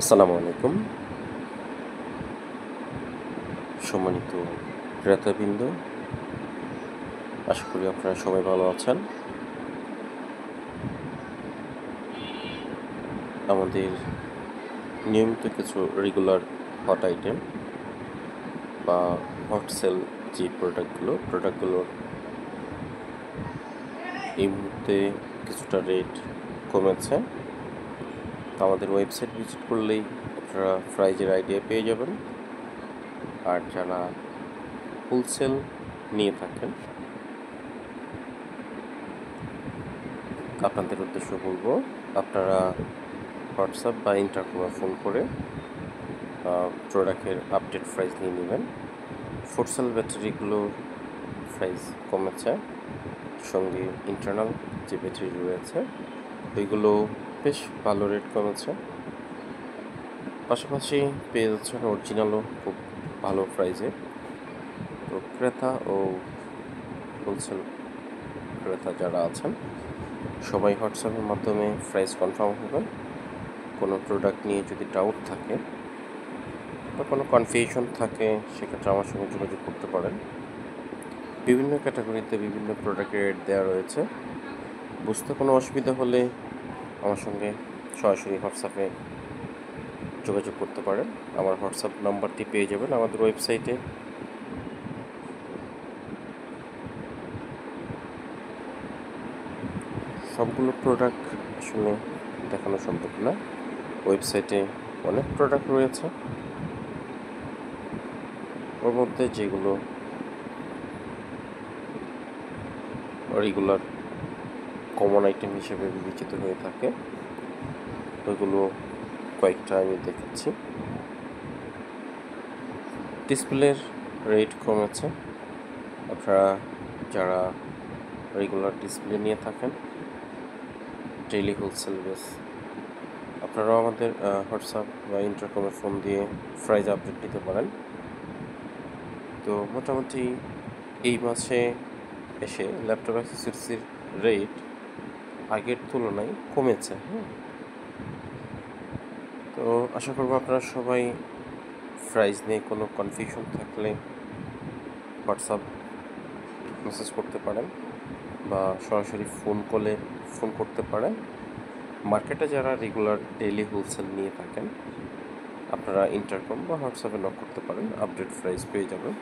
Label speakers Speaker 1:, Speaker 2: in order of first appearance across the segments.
Speaker 1: আসসালামু আলাইকুম। সম্মানিত ক্রেতাবৃন্দ, আশা করি আপনারা সবাই ভালো আছেন। আমাদের নিয়মিত কিছু রেগুলার হট আইটেম বা হট সেল যে প্রোডাক্টগুলোর এই মুহূর্তে কিছুটা রেট কমেছে। আমাদের ওয়েবসাইট ভিজিট করলেই আপনারা প্রাইজের আইডিয়া পেয়ে যাবেন। আর যারা হোলসেল নিয়ে থাকেন, আপনাদের উদ্দেশ্য বলবো, আপনারা হোয়াটসঅ্যাপ বা ইন্টারকমে ফোন করে প্রোডাক্টের আপডেট প্রাইস নিয়ে নেবেন। ফোরসেল ব্যাটারিগুলোর প্রাইস কমেছে, সঙ্গে ইন্টারনাল যে ব্যাটারি রয়েছে ওইগুলো বেশ ভালো রেট কমেছে। পাশাপাশি পেয়ে যাচ্ছেন অরিজিনালও খুব ভালো প্রাইসে। তো ক্রেতা ও হোলসেল ক্রেতা যারা আছেন সবাই হোয়াটসঅ্যাপের মাধ্যমে প্রাইস কনফার্ম হবেন। কোনো প্রোডাক্ট নিয়ে যদি ডাউট থাকে বা কোনো কনফিউশন থাকে, সেক্ষেত্রে আমার সঙ্গে যোগাযোগ করতে পারেন। বিভিন্ন ক্যাটাগরিতে বিভিন্ন প্রোডাক্টের রেট দেওয়া রয়েছে। বুঝতে কোনো অসুবিধা হলে আমার সঙ্গে সরাসরি হোয়াটসঅ্যাপে যোগাযোগ করতে পারেন। আমার হোয়াটসঅ্যাপ নাম্বারটি পেয়ে যাবেন আমাদের ওয়েবসাইটে। সবগুলো প্রোডাক্ট আসলে দেখানো সম্ভব না, ওয়েবসাইটে অনেক প্রোডাক্ট রয়েছে। ওর মধ্যে যেগুলো রেগুলার কমন আইটেম হিসেবে বিবেচিত হয়ে থাকে ওইগুলো কয়েকটা আমি দেখাচ্ছি। ডিসপ্লের রেট কমেছে। আপনারা যারা রেগুলার ডিসপ্লে নিয়ে থাকেন ডেইলি হোলসেল বেস, আপনারাও আমাদের হোয়াটসঅ্যাপ বা ইন্টারকমে ফোন দিয়ে প্রাইস আপডেট নিতে পারেন। তো মোটামুটি এই মাসে এসে ল্যাপটপ অ্যাক্সেসরিজের রেট আগের তুলনায় কমেছে। তো আশা করব আপনারা সবাই প্রাইস নিয়ে কোনো কনফিউশন থাকলে হোয়াটসঅ্যাপ মেসেজ করতে পারেন বা সরাসরি ফোন করতে পারেন। মার্কেটে যারা রেগুলার ডেইলি হোলসেল নিয়ে থাকেন আপনারা ইন্টারকম বা হোয়াটসঅ্যাপে নক করতে পারেন, আপডেট প্রাইস পেয়ে যাবেন।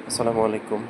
Speaker 1: আসসালামু আলাইকুম।